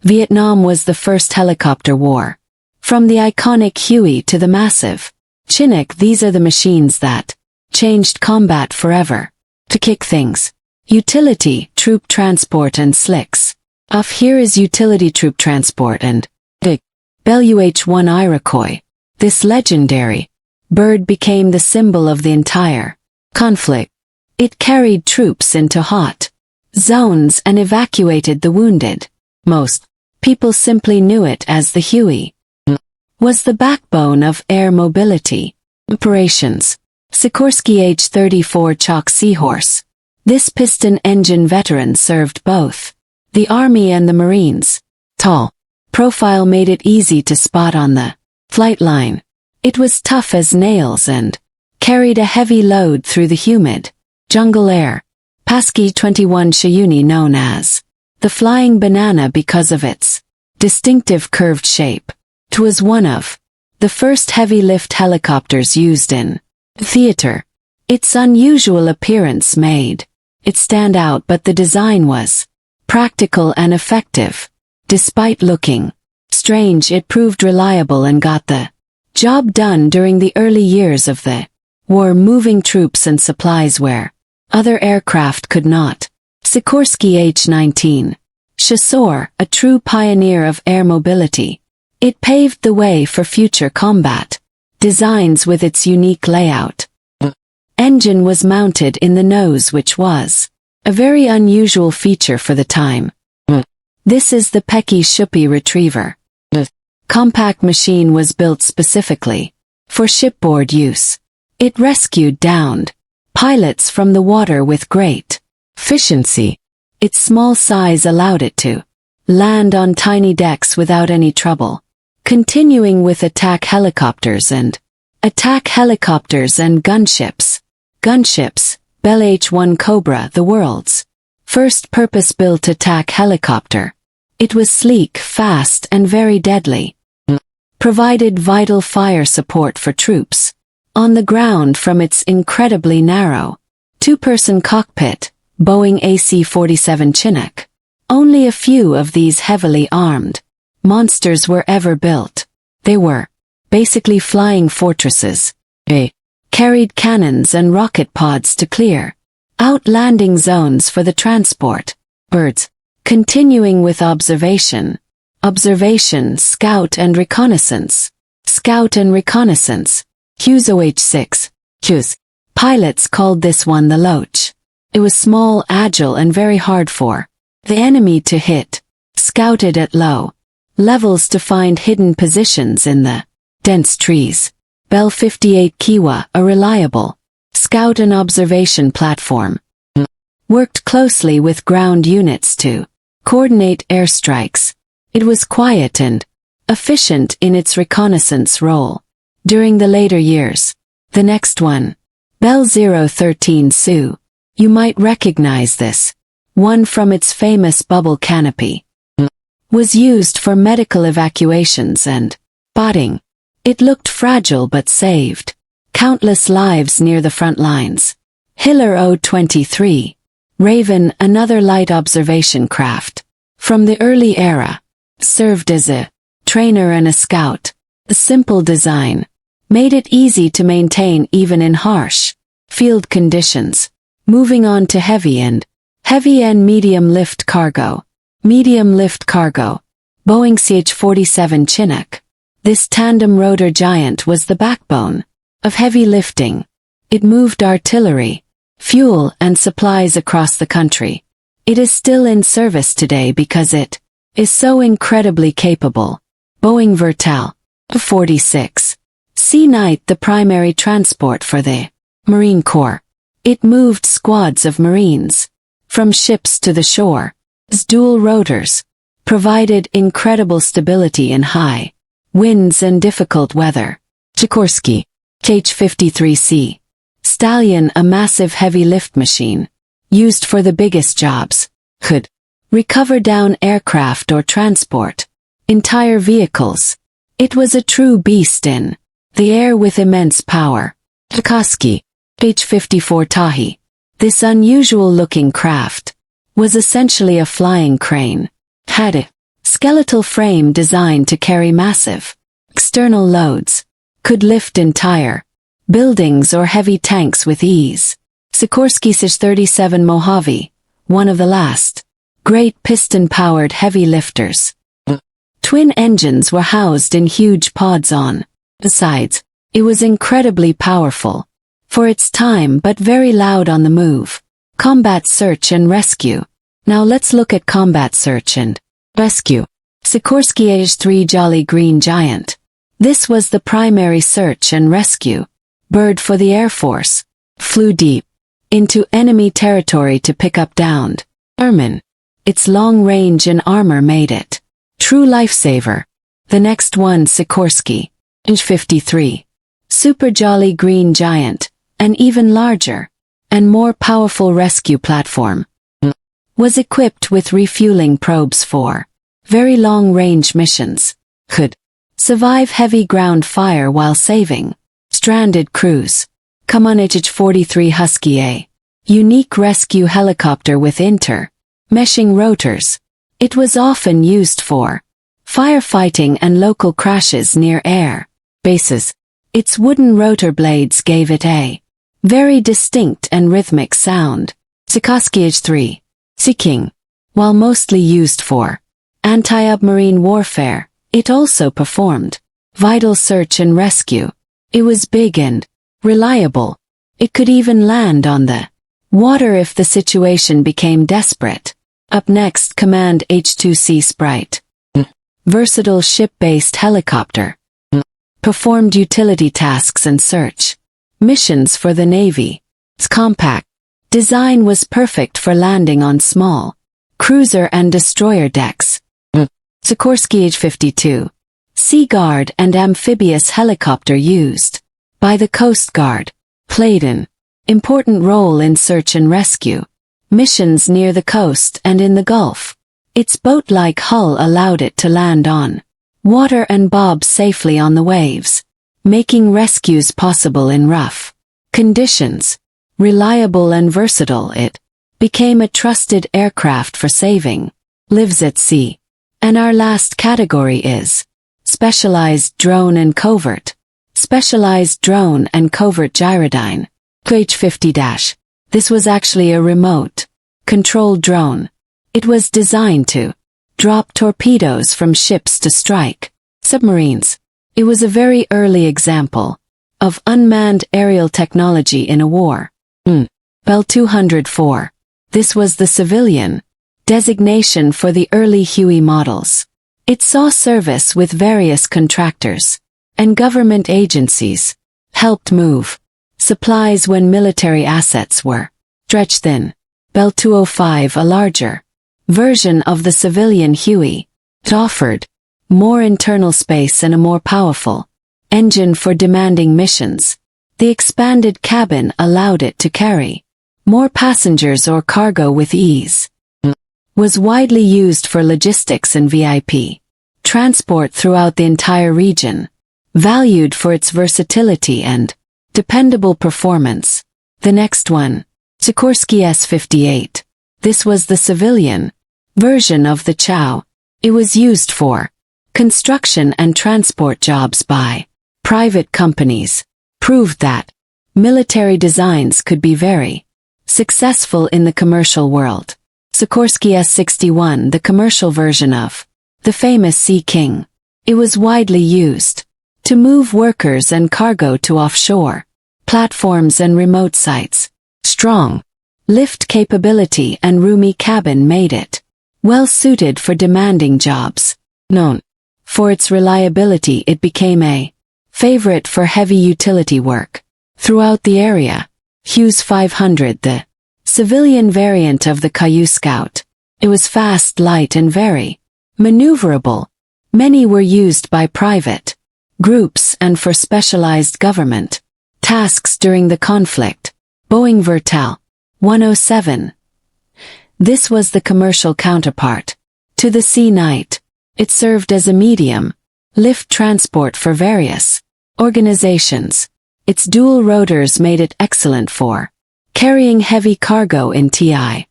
Vietnam was the first helicopter war. From the iconic Huey to the massive Chinook, these are the machines that changed combat forever. To kick things. Utility, troop transport and slicks. Off here is utility troop transport and Bell UH-1 Iroquois. This legendary bird became the symbol of the entire conflict. It carried troops into hot zones and evacuated the wounded. Most people simply knew it as the Huey. Was the backbone of air mobility operations. Sikorsky H-34 Chalk Seahorse. This piston engine veteran served both the Army and the Marines. Tall profile made it easy to spot on the flight line. It was tough as nails and carried a heavy load through the humid jungle air. Pasky 21 Shayuni, known as the flying banana because of its distinctive curved shape. It was one of the first heavy-lift helicopters used in theater. Its unusual appearance made it stand out, but the design was practical and effective. Despite looking strange, it proved reliable and got the job done during the early years of the war, moving troops and supplies where other aircraft could not. Sikorsky H-19 Chasseur, a true pioneer of air mobility. It paved the way for future combat designs with its unique layout. Engine was mounted in the nose, which was a very unusual feature for the time. This is the Peki Shupi Retriever. Compact machine was built specifically for shipboard use. It rescued downed pilots from the water with great efficiency. Its small size allowed it to land on tiny decks without any trouble. Continuing with attack helicopters and gunships. Gunships, Bell H-1 Cobra, the world's first purpose-built attack helicopter. It was sleek, fast, and very deadly. Provided vital fire support for troops on the ground from its incredibly narrow two-person cockpit, Boeing AC-47 Chinook. Only a few of these heavily armed monsters were ever built. They were basically flying fortresses. They carried cannons and rocket pods to clear out landing zones for the transport birds. Continuing with observation, scout and reconnaissance. Hughes OH-6, Hughes. Pilots called this one the Loach. It was small, agile, and very hard for the enemy to hit. Scouted at low levels to find hidden positions in the dense trees. Bell 58 Kiwa, a reliable scout and observation platform. Worked closely with ground units to coordinate airstrikes. It was quiet and efficient in its reconnaissance role. During the later years, the next one, Bell 013 Sioux. You might recognize this one from its famous bubble canopy. Was used for medical evacuations and spotting. It looked fragile but saved countless lives near the front lines. Hiller O-23 Raven, another light observation craft from the early era, served as a trainer and a scout. The simple design made it easy to maintain even in harsh field conditions. Moving on to heavy and medium lift cargo. Boeing CH-47 Chinook. This tandem rotor giant was the backbone of heavy lifting. It moved artillery, fuel, and supplies across the country. It is still in service today because it is so incredibly capable. Boeing Vertal 46 Sea Knight, the primary transport for the Marine Corps. It moved squads of Marines from ships to the shore. Its dual rotors provided incredible stability in high winds and difficult weather. Sikorsky H-53C Stallion, a massive heavy lift machine used for the biggest jobs, could recover down aircraft or transport entire vehicles. It was a true beast in the air with immense power. Sikorsky H-54 Tahi. This unusual-looking craft was essentially a flying crane. Had a Skeletal frame designed to carry massive external loads. Could lift entire buildings or heavy tanks with ease. Sikorsky Sig-37 Mojave, one of the last great piston-powered heavy lifters. Twin engines were housed in huge pods on the sides. It was incredibly powerful for its time but very loud on the move. Combat search and rescue. Now let's look at combat search and rescue. Sikorsky Sig-3 Jolly Green Giant. This was the primary search and rescue bird for the Air Force. Flew deep into enemy territory to pick up downed airmen. Its long range and armor made it true lifesaver. The next one, Sikorsky Sig-53 Super Jolly Green Giant, an even larger and more powerful rescue platform, was equipped with refueling probes for very long-range missions. Could survive heavy ground fire while saving stranded crews. Sig-43 Husky, a unique rescue helicopter with meshing rotors. It was often used for firefighting and local crashes near air bases. Its wooden rotor blades gave it a very distinct and rhythmic sound. Sikorsky Sig-3 Sea King. While mostly used for anti-submarine warfare, it also performed vital search and rescue. It was big and reliable. It could even land on the water if the situation became desperate. Up next, Command H-2C Sprite. Versatile ship-based helicopter. Performed utility tasks and search missions for the Navy. Its compact design was perfect for landing on small cruiser and destroyer decks. Sikorsky Sig-52 Sea Guard and amphibious helicopter used by the Coast Guard. Played an important role in search and rescue missions near the coast and in the Gulf. Its boat-like hull allowed it to land on water and bob safely on the waves, making rescues possible in rough conditions. Reliable and versatile, it became a trusted aircraft for saving lives at sea. And our last category is Specialized Drone and Covert. Specialized Drone and Covert Gyrodyne. H-50-. This was actually a remote controlled drone. It was designed to drop torpedoes from ships to strike submarines. It was a very early example of unmanned aerial technology in a war. Bell 204. This was the civilian designation for the early Huey models. It saw service with various contractors and government agencies, helped move supplies when military assets were stretched thin. Bell 205, a larger version of the civilian Huey. It offered more internal space and a more powerful engine for demanding missions. The expanded cabin allowed it to carry more passengers or cargo with ease. Was widely used for logistics and VIP transport throughout the entire region. Valued for its versatility and dependable performance. The next one, Sikorsky S-58. This was the civilian version of the Chow. It was used for construction and transport jobs by private companies. Proved that military designs could be very successful in the commercial world. Sikorsky S-61, the commercial version of the famous Sea King. It was widely used to move workers and cargo to offshore platforms and remote sites. Strong lift capability and roomy cabin made it well suited for demanding jobs. Known for its reliability, it became a favorite for heavy utility work throughout the area. Hughes 500, the civilian variant of the Caillou Scout. It was fast, light and very maneuverable. Many were used by private groups and for specialized government tasks during the conflict. Boeing Vertal 107. This was the commercial counterpart to the Sea Knight. It served as a medium lift transport for various organizations. Its dual rotors made it excellent for carrying heavy cargo in TI